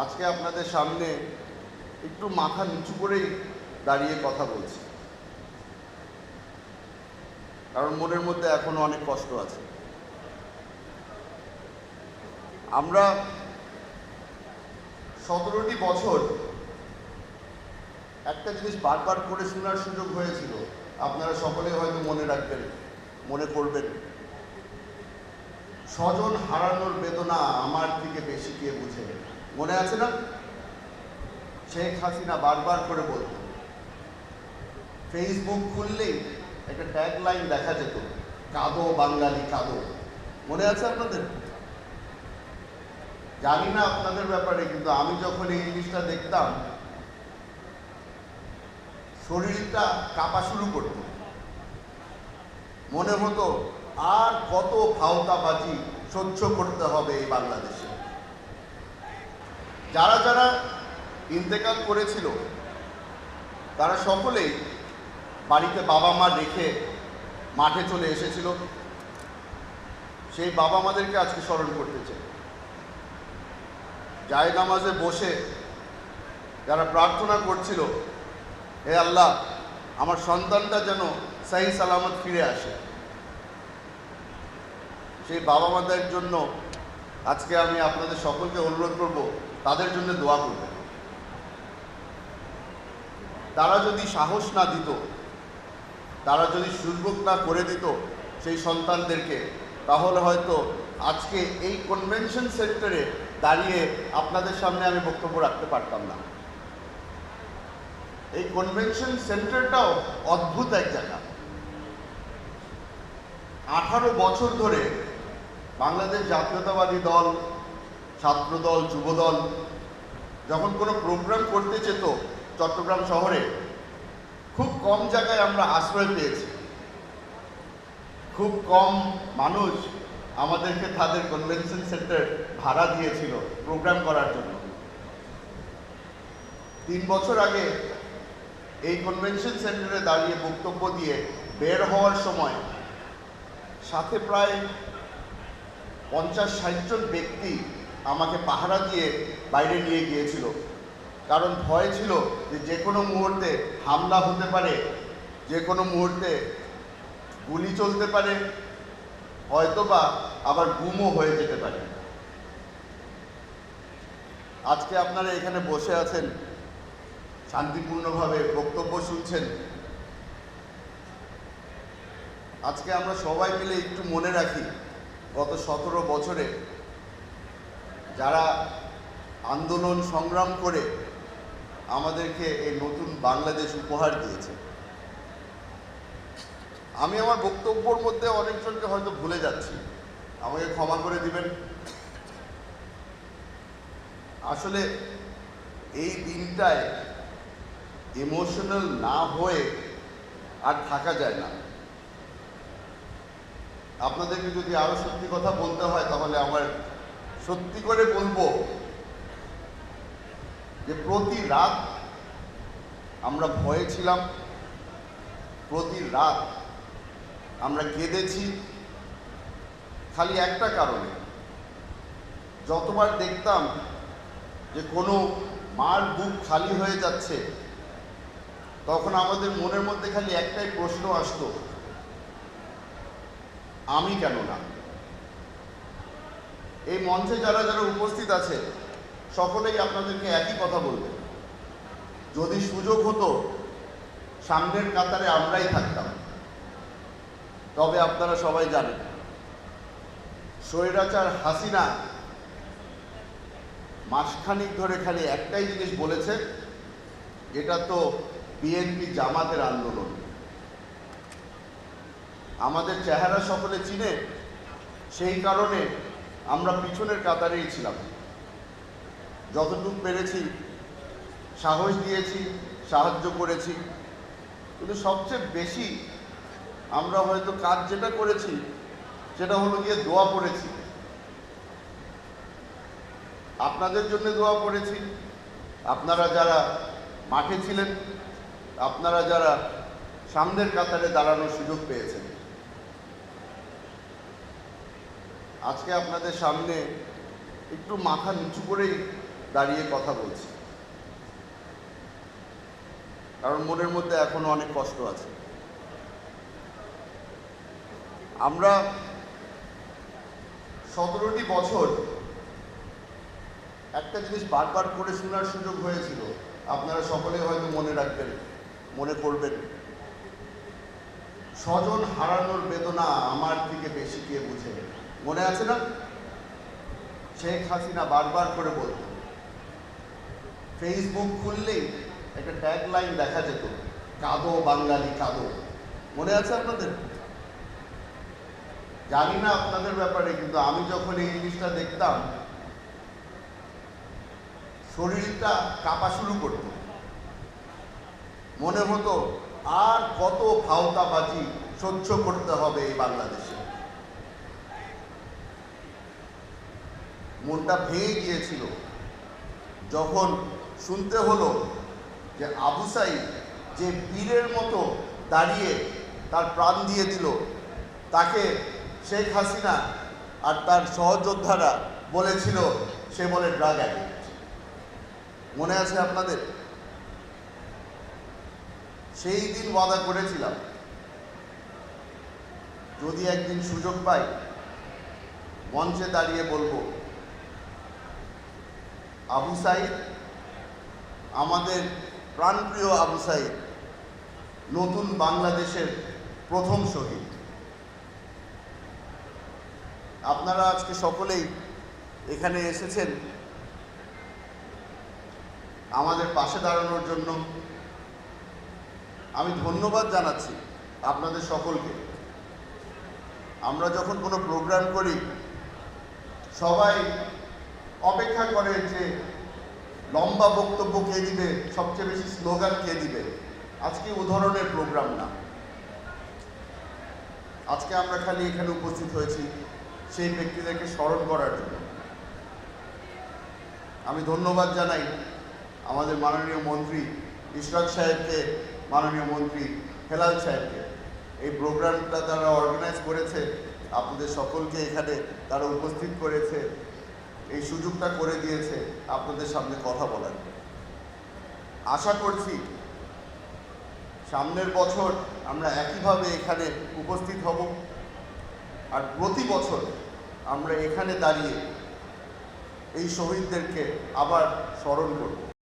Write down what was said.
আজকে আপনাদের সামনে একটু মাথা নিচু করেই দাঁড়িয়ে কথা বলছি, কারণ মনের মধ্যে এখনো অনেক কষ্ট আছে। আমরা 17টি বছর একটা জিনিস বারবার করে শোনার সুযোগ হয়েছিল, আপনারা সকলে হয়তো মনে রাখবেন, মনে করবেন, স্বজন হারানোর বেদনা আমার থেকে বেশি কে বুঝে। মনে আছে না? শেখ হাসিনা বারবার করে বলতো। ফেসবুক খুললেই একটা ট্যাগলাইন দেখা যেত, কাঁদো বাঙালি কাঁদো। মনে আছে আপনাদের? জানি না আপনাদের ব্যাপারে, কিন্তু আমি যখন এই জিনিসটা দেখতাম শরীরটা কাঁপা শুরু করত। মনে হতো আর কত ফাওতাবাজি সহ্য করতে হবে এই বাংলাদেশে। যারা যারা ইন্তেকাল করেছিল তারা সকলেই বাড়িতে বাবা মা রেখে মাঠে চলে এসেছিল। সেই বাবা মাদেরকে আজকে স্মরণ করতে চাই। জায়নামাজে বসে যারা প্রার্থনা করছিল, হে আল্লাহ, আমার সন্তানটা যেন সহি সালামত ফিরে আসে, সেই বাবা মাদের জন্য আজকে আমি আপনাদের সকলকে অনুরোধ করব, তাদের জন্য দোয়া করবেন। তারা যদি সাহস না দিত, তারা যদি সুযোগ না করে দিত সেই সন্তানদেরকে, তাহলে হয়তো আজকে এই কনভেনশন সেন্টারে দাঁড়িয়ে আপনাদের সামনে আমি বক্তব্য রাখতে পারতাম না। এই কনভেনশন সেন্টারটাও অদ্ভুত এক জায়গা। 18 বছর ধরে বাংলাদেশ জাতীয়তাবাদী দল, ছাত্রদল, যুবদল যখন কোনো প্রোগ্রাম করতে যেত চট্টগ্রাম শহরে, খুব কম জায়গায় আমরা আশ্রয় পেয়েছি। খুব কম মানুষ আমাদেরকে তাদের কনভেনশন সেন্টার ভাড়া দিয়েছিল প্রোগ্রাম করার জন্য। 3 বছর আগে এই কনভেনশন সেন্টারে দাঁড়িয়ে বক্তব্য দিয়ে বের হওয়ার সময় সাথে প্রায় 50-60 জন ব্যক্তি আমাকে পাহারা দিয়ে বাইরে নিয়ে গিয়েছিল, কারণ ভয় ছিল যে কোনো মুহূর্তে হামলা হতে পারে, যে কোনো মুহূর্তে গুলি চলতে পারে, হয়তোবা আবার গুমও হয়ে যেতে পারে। আজকে আপনারা এখানে বসে আছেন, শান্তিপূর্ণভাবে বক্তব্য শুনছেন। আজকে আমরা সবাই মিলে একটু মনে রাখি গত 17 বছরে যারা আন্দোলন সংগ্রাম করে আমাদেরকে এই নতুন বাংলাদেশ উপহার দিয়েছে। আমি আমার বক্তব্যের মধ্যে অনেকজনকে হয়তো ভুলে যাচ্ছি, আমাকে ক্ষমা করে দিবেন। আসলে এই দিনটায় ইমোশনাল না হয়ে আর থাকা যায় না। আপনাদেরকে যদি আরো সত্যি কথা বলতে হয়, তাহলে আমার সত্যি করে বলবো যে প্রতি রাত আমরা ভয়ে ছিলাম, প্রতি রাত আমরা কেঁদেছি, খালি একটা কারণে। যতবার দেখতাম যে কোনো মার বুক খালি হয়ে যাচ্ছে, তখন আমাদের মনের মধ্যে খালি একটাই প্রশ্ন আসতো, আমি কেন না? এই মঞ্চে যারা যারা উপস্থিত আছে সকলেই আপনাদেরকে একই কথা বলবে, যদি সুযোগ হতো সামনের কাতারে আমরাই থাকতাম। তবে আপনারা সবাই জানেন, স্বৈরাচার হাসিনা মাসখানিক ধরে খালি একটাই জিনিস বলেছে, এটা তো বিএনপি জামাতের আন্দোলন। আমাদের চেহারা সকলে চিনে, সেই কারণে আমরা পিছনের কাতারেই ছিলাম। যতটুকু পেরেছি সাহস দিয়েছি, সাহায্য করেছি, কিন্তু সবচেয়ে বেশি আমরা হয়তো কাজ যেটা করেছি সেটা হলো গিয়ে দোয়া পড়েছি। আপনাদের জন্য দোয়া পড়েছি, আপনারা যারা মাঠে ছিলেন, আপনারা যারা সামনের কাতারে দাঁড়ানোর সুযোগ পেয়েছেন। আজকে আপনাদের সামনে একটু মাথা নিচু করেই দাঁড়িয়ে কথা বলছি, কারণ মনের মধ্যে এখনো অনেক কষ্ট আছে। আমরা 17টি বছর একটা জিনিস বারবার করে শোনার সুযোগ হয়েছিল, আপনারা সকলে হয়তো মনে রাখবেন, মনে করবেন, স্বজন হারানোর বেদনা আমার থেকে বেশি কে বুঝে। মনে আছে না? শেখ হাসিনা বারবার করে বলত। ফেসবুক খুললেই একটা ট্যাগলাইন দেখা যেত, কাঁদো বাঙালি কাঁদো। মনে আছে আপনাদের? জানি না আপনাদের ব্যাপারে, কিন্তু আমি যখন এই জিনিসটা দেখতাম শরীরটা কাঁপা শুরু করত। মনে হতো আর কত ভাওতাবাজি সহ্য করতে হবে এই বাংলাদেশে। মনটা ভেঙে গিয়েছিল যখন শুনতে হলো যে আবু সাঈদ, যে বীরের মতো দাঁড়িয়ে তার প্রাণ দিয়ে দিল, তাকে শেখ হাসিনা আর তার সহযোদ্ধারা বলেছিল সে বলে ড্রাগ অ্যাডিক্ট। মনে আছে আপনাদের? সেই দিন ওয়াদা করেছিলাম যদি একদিন সুযোগ পাই মঞ্চে দাঁড়িয়ে বলবো আবু সাঈদ, আমাদের প্রাণপ্রিয় আবু সাঈদ, নতুন বাংলাদেশের প্রথম শহীদ। আপনারা আজকে সকলেই এখানে এসেছেন আমাদের পাশে দাঁড়ানোর জন্য। আমি ধন্যবাদ জানাচ্ছি আপনাদের সকলকে। আমরা যখন কোনো প্রোগ্রাম করি সবাই অপেক্ষা করে যে লম্বা বক্তব্য কে দিবে, সবচেয়ে বেশি স্লোগান কে দিবে। আজকে উদাহরণের প্রোগ্রাম না, আজকে আমরা খালি এখানে উপস্থিত হয়েছি সেই ব্যক্তিদেরকে স্মরণ করার জন্য। আমি ধন্যবাদ জানাই আমাদের মাননীয় মন্ত্রী ইশরাক সাহেবকে, মাননীয় মন্ত্রী হেলাল সাহেবকে। এই প্রোগ্রামটা তারা অর্গানাইজ করেছে, আপনাদের সকলকে এখানে তারা উপস্থিত করেছে, এই সুযোগটা করে দিয়েছে আপনাদের সামনে কথা বলার। আশা করছি সামনের বছর আমরা একইভাবে এখানে উপস্থিত হব, আর প্রতি বছর আমরা এখানে দাঁড়িয়ে এই শহীদদেরকে আবার স্মরণ করব।